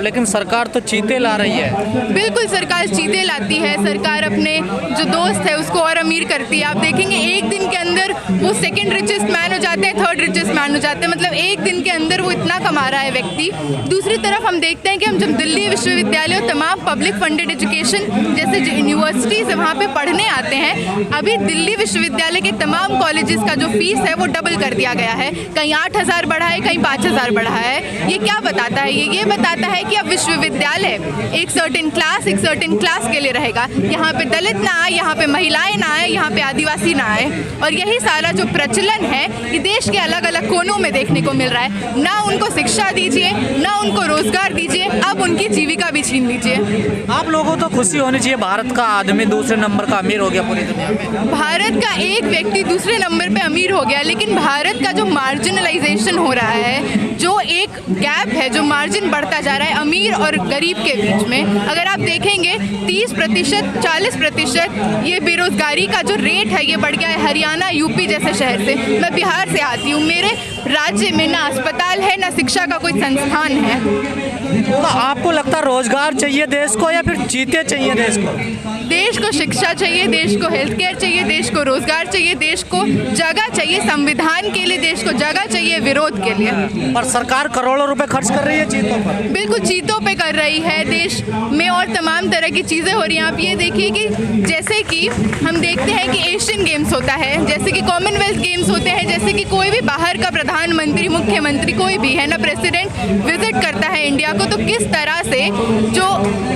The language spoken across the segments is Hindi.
लेकिन सरकार तो चीते ला रही है। बिल्कुल सरकार चीते लाती है। सरकार अपने जो दोस्त है उसको और अमीर करती है। आप देखेंगे एक दिन के अंदर वो सेकंड रिचेस्ट मैन हो जाते हैं, थर्ड रिचेस्ट मैन हो जाते हैं। मतलब एक दिन के अंदर वो इतना कमा रहा है व्यक्ति। दूसरी तरफ हम देखते हैं कि हम जब दिल्ली विश्वविद्यालय और तमाम पब्लिक फंडेड एजुकेशन जैसे यूनिवर्सिटीज़ है वहाँ पे पढ़ने आते हैं, अभी दिल्ली विश्वविद्यालय के तमाम कॉलेजेस का जो फीस है वो डबल कर दिया गया है। कहीं 8,000 बढ़ा है, कहीं 5,000 बढ़ा है। ये क्या बताता है? ये बताता है कि अब विश्वविद्यालय एक सर्टेन क्लास के लिए रहेगा। यहाँ पे दलित ना आए, यहाँ पे महिलाएं ना आए, यहाँ पे आदिवासी ना आए। और यही सारा जो प्रचलन है ये देश के अलग अलग कोनों में देखने को मिल रहा है। ना उनको शिक्षा दीजिए, ना उनको रोजगार दीजिए, अब उनकी जीविका भी छीन लीजिए। आप लोगों को तो खुशी होनी चाहिए, भारत का आदमी दूसरे नंबर का अमीर हो गया पूरी दुनिया में। भारत का एक व्यक्ति दूसरे नंबर पे अमीर हो गया, लेकिन भारत का जो मार्जिनलाइजेशन हो रहा है, जो एक गैप है, जो मार्जिन बढ़ता जा रहा है अमीर और गरीब के बीच में, अगर आप देखेंगे 30%, 40% ये बेरोजगारी का जो रेट है ये बढ़ गया है हरियाणा, यूपी जैसे शहर से। मैं बिहार से आती हूँ, मेरे राज्य में ना अस्पताल है, ना शिक्षा का कोई संस्थान है। तो आपको लगता है रोजगार चाहिए देश को या फिर चीते चाहिए देश को? देश को शिक्षा चाहिए, देश को हेल्थ केयर चाहिए, देश को रोजगार चाहिए, देश को जगह चाहिए, संविधान के लिए देश को जगह चाहिए, विरोध के लिए। पर सरकार करोड़ों रुपए खर्च कर रही है चीतों पर। बिल्कुल चीतों पे कर रही है। देश में और तमाम तरह की चीज़ें हो रही हैं। आप ये देखिए कि जैसे कि हम देखते हैं कि एशियन गेम्स होता है, जैसे कि कॉमनवेल्थ गेम्स होते हैं, जैसे कि कोई भी बाहर का प्रधानमंत्री, मुख्यमंत्री कोई भी है ना, प्रेसिडेंट विजिट करता है इंडिया को, तो किस तरह से जो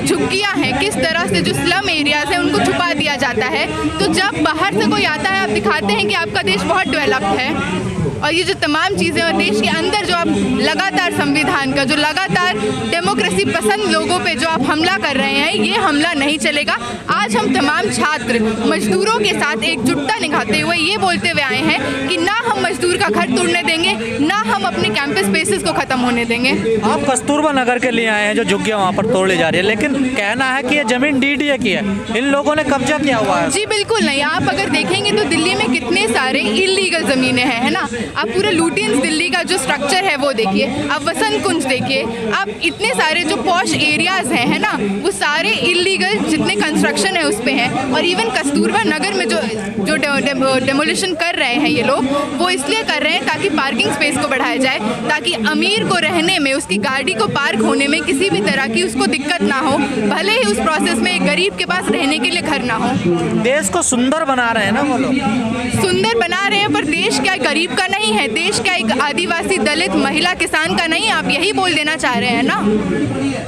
झुग्गियाँ हैं, किस तरह से जो स्लम एरियाज हैं उनको छुपा दिया जाता है। तो जब बाहर से कोई आता है, आप दिखाते हैं कि आपका देश बहुत डेवलप्ड है। और ये जो तमाम चीज़ें और देश के अंदर जो आप लगातार संविधान का, जो लगातार डेमोक्रेसी पसंद लोगों पे जो आप हमला कर रहे हैं, ये हमला नहीं चलेगा। आज हम तमाम छात्र मजदूरों के साथ एकजुटता निभाते हुए ये बोलते हुए आए हैं कि ना हम मजदूर का घर तोड़ने देंगे, ना हम अपने कैंपस स्पेसेस को ख़त्म होने देंगे। आप कस्तूरबा नगर के लिए आए हैं, जो झुग्गियाँ वहाँ पर तोड़ ली जा रही है, लेकिन कहना है कि ये जमीन डीडीए की है, इन लोगों ने कब्जा किया हुआ है। जी बिल्कुल नहीं। आप अगर देखेंगे तो दिल्ली में कितने सारे इलीगल ज़मीनें हैं, है ना। आप पूरे लुटियंस दिल्ली का जो स्ट्रक्चर है वो देखिए, आप वसंत कुंज देखिए, आप इतने सारे जो पॉश एरियाज हैं, है ना, वो सारे इलीगल जितने कंस्ट्रक्शन है उस पे हैं। और इवन कस्तूरबा नगर में जो डेमोलिशन कर रहे हैं ये लोग, वो इसलिए कर रहे हैं ताकि पार्किंग स्पेस को बढ़ाया जाए, ताकि अमीर को रहने में, उसकी गाड़ी को पार्क होने में किसी भी तरह की उसको दिक्कत ना हो, भले ही उस प्रोसेस में एक गरीब के पास रहने के लिए घर ना हो। देश को सुंदर बना रहे हैं ना वो लोग। सुंदर बना रहे हैं, पर देश क्या गरीब का नहीं है, देश क्या एक आदिवासी, दलित, महिला, किसान का नहीं है। आप यही बोल देना चाह रहे हैं ना।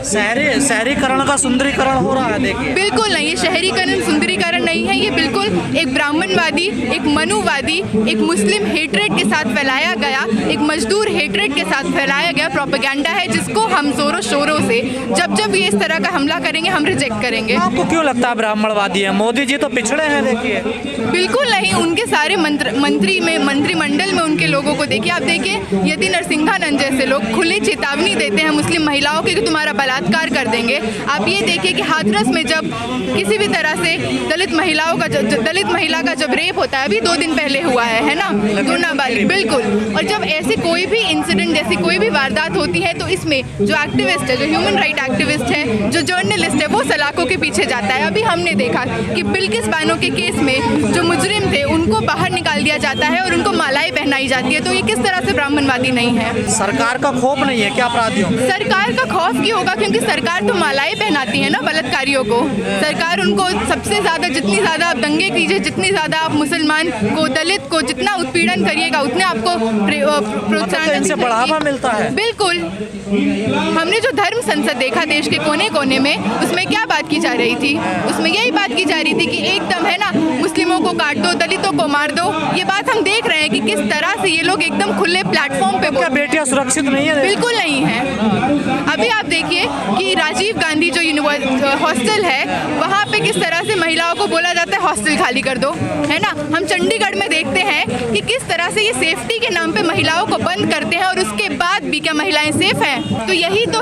शहरीकरण का सुंदरीकरण हो रहा है, देखिए। बिल्कुल नहीं, ये शहरीकरण सुंदरीकरण नहीं है। ये बिल्कुल एक ब्राह्मणवादी, एक मनुवादी, एक मुस्लिम हेट्रेड के साथ फैलाया गया, एक मजदूर हेट्रेड के साथ फैलाया गया प्रोपेगेंडा है, जिसको हम जोरों शोरों से जब ये इस तरह का हमला करेंगे हम रिजेक्ट करेंगे। आपको क्यों लगता है ब्राह्मणवादी है? मोदी जी तो पिछड़े हैं, देखिए। बिल्कुल नहीं, उनके सारे मंत्रिमंडल में उनके लोगों को देखिए। आप देखिए यदि नरसिंहानंद जैसे लोग खुली चेतावनी देते हैं मुस्लिम महिलाओं की कि तुम्हारा बलात्कार कर देंगे। आप ये देखिए कि हाथरस में जब किसी भी तरह से दलित महिला का जब रेप होता है, अभी 2 दिन पहले हुआ है ना, दो नाबालिग। बिल्कुल। और जब ऐसे कोई भी इंसिडेंट, जैसी कोई भी वारदात होती है, तो इसमें जो एक्टिविस्ट है, जो ह्यूमन राइट एक्टिविस्ट है, जो जर्नलिस्ट है, वो सलाखों के पीछे जाता है। अभी हमने देखा कि बिल्किस बानो के केस में जो मुजरिम थे उनको बाहर निकाल दिया जाता है और उनको मालाएं पहनाई जाती है। तो ये किस तरह से ब्राह्मणवादी नहीं है? सरकार का खौफ नहीं है क्या अपराधियों? सरकार का खौफ क्यों होगा? क्योंकि सरकार तो मालाएं पहनाती है ना बलात्कारियों को। सरकार उनको सबसे ज्यादा, जितनी ज्यादा आप दंगे कीजिए, जितनी ज्यादा आप मुसलमान को, दलित को जितना उत्पीड़न करिएगा, उतने आपको प्रोत्साहन से बढ़ावा मिलता है। बिल्कुल। हमने जो धर्म संसद देखा देश के कोने कोने में, उसमें क्या बात की जा रही थी? उसमें यही बात की जा रही थी कि एकदम, है ना, मुस्लिमों को काट दो, दलितों को मार दो। ये बात हम देख रहे हैं कि किस तरह से ये लोग एकदम खुले प्लेटफॉर्म पे। क्या बेटियां सुरक्षित नहीं है? बिल्कुल नहीं है। अभी आप देखिए कि राजीव गांधी जो हॉस्टल है, वहाँ पे किस तरह से महिलाओं को बोला जाता है हॉस्टल खाली कर दो, है ना। हम चंडीगढ़ में देखते हैं कि किस तरह से ये सेफ्टी के नाम पे महिलाओं को बंद करते हैं और उसके बाद भी क्या महिलाएं सेफ हैं? तो यही तो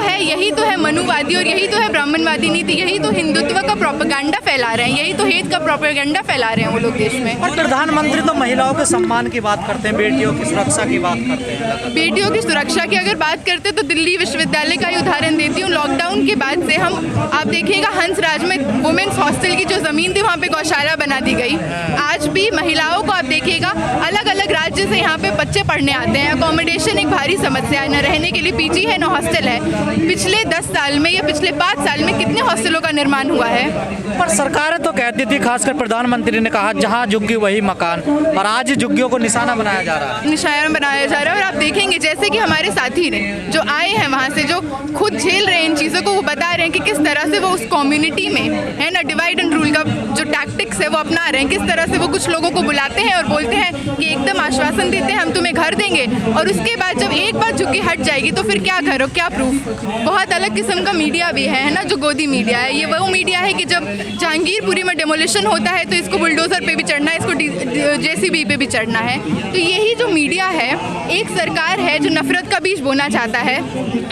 है मनुवादी और यही तो है ब्राह्मणवादी नीति, यही तो हिंदुत्व का प्रोपेगेंडा फैला रहे हैं, यही तो हेत का प्रोपेगेंडा फैला रहे हैं वो लोग देश में। और प्रधानमंत्री तो महिलाओं के सम्मान की बात करते हैं, बेटियों की सुरक्षा की बात करते हैं। बेटियों की सुरक्षा की अगर बात करते तो दिल्ली विश्वविद्यालय का ही उदाहरण देती हूँ। लॉकडाउन के बाद से आप देखिएगा हंसराज में वुमेन्स हॉस्टल की जो ज़मीन थी वहाँ पे गौशाला बना दी गई। आज भी महिलाओं को आप देखिएगा अलग अलग राज्य से यहाँ पे बच्चे पढ़ने आते हैं। अकोमोडेशन एक भारी समस्या है, न रहने के लिए पीजी है न हॉस्टल है। पिछले 10 साल में या पिछले 5 साल में कितने हॉस्टलों का निर्माण हुआ है? पर सरकारें तो कहती थी, खासकर प्रधानमंत्री ने कहा जहाँ झुग्गी वही मकान, और आज झुग्गियों को निशाना बनाया जा रहा है। निशाना बनाया जा रहा है। और आप देखेंगे जैसे कि हमारे साथी ने जो आए हैं वहाँ से, जो खुद झेल रहे हैं इन चीज़ों को, वो बता रहे हैं कि किस तरह से वो उस कम्युनिटी में, है ना, डिवाइड एंड रूल का जो टैक्टिक्स है वो अपना रहे हैं। किस तरह से वो कुछ लोगों को बुलाते हैं और बोलते हैं कि एकदम आश्वासन देते हैं हम तुम्हें घर देंगे, और उसके बाद जब एक बार झुग्गी हट जाएगी तो फिर क्या करो, क्या प्रूफ। बहुत अलग किस्म का मीडिया भी है ना, जो गोदी मीडिया है। ये वो मीडिया है कि जब जहांगीरपुरी में डेमोलिशन होता है तो इसको बुलडोजर पे भी चढ़ना है, इसको जेसीबी पे भी चढ़ना है। तो यही जो मीडिया है, एक सरकार है जो नफरत का बीज बोना चाहता है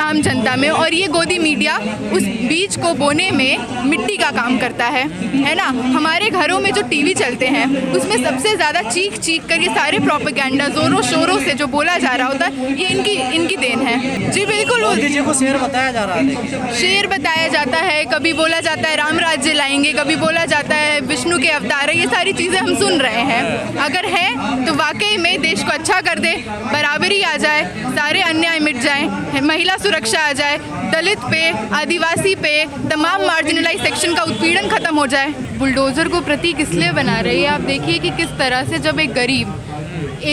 आम जनता में, और ये गोदी मीडिया उस बीज को बोने में मिट्टी का काम करता है ना। हमारे घरों में जो टीवी चलते हैं उसमें सबसे ज़्यादा चीख कर ये सारे प्रोपेगेंडा जोरों शोरों से जो बोला जा रहा होता है, ये इनकी देन है। जी बिल्कुल। मोदी जी को शेर बताया जा रहा है, शेर बताया जाता है, कभी बोला जाता है राम राज्य लाएंगे, कभी बोला जाता है विष्णु के अवतार है। ये सारी चीज़ें हम सुन रहे हैं। अगर है तो वाकई में देश को अच्छा कर दे, बराबरी आ जाए, सारे अन्याय मिट जाए, महिला सुरक्षा आ जाए, दलित पे, आदिवासी पे, तमाम मार्जिनलाइज सेक्शन का उत्पीड़न खत्म हो जाए। बुलडोज़र को प्रतीक इसलिए बना रही है, आप देखिए कि किस तरह से जब एक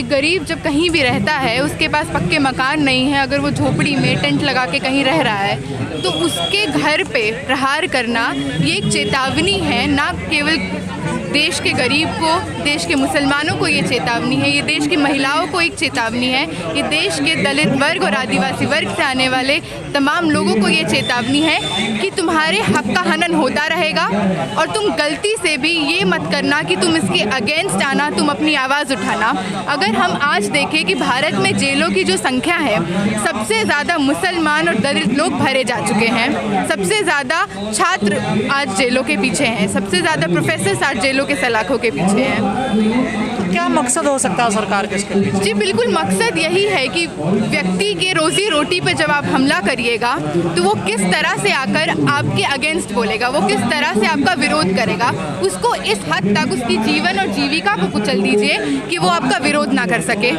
गरीब जब कहीं भी रहता है, उसके पास पक्के मकान नहीं है, अगर वो झोपड़ी में टेंट लगा के कहीं रह रहा है तो उसके घर पे प्रहार करना ये एक चेतावनी है, ना केवल देश के गरीब को, देश के मुसलमानों को ये चेतावनी है, ये देश की महिलाओं को एक चेतावनी है, ये देश के दलित वर्ग और आदिवासी वर्ग से आने वाले तमाम लोगों को ये चेतावनी है कि तुम्हारे हक का हनन होता रहेगा और तुम गलती से भी ये मत करना कि तुम इसके अगेंस्ट आना, तुम अपनी आवाज़ उठाना। अगर हम आज देखें कि भारत में जेलों की जो संख्या है, सबसे ज़्यादा मुसलमान और दलित लोग भरे जा चुके हैं, सबसे ज़्यादा छात्र आज जेलों के पीछे हैं, सबसे ज़्यादा प्रोफेसर आज जेलों के सलाखों के पीछे हैं। क्या मकसद हो सकता है सरकार के इसके पीछे? जी बिल्कुल, मकसद यही है कि व्यक्ति के रोजी रोटी पे जब आप हमला करिएगा तो वो किस तरह से आकर आपके अगेंस्ट बोलेगा, वो किस तरह से आपका विरोध करेगा, उसको इस हद तक उसकी जीवन और जीविका को कुचल दीजिए कि वो आपका विरोध ना कर सके।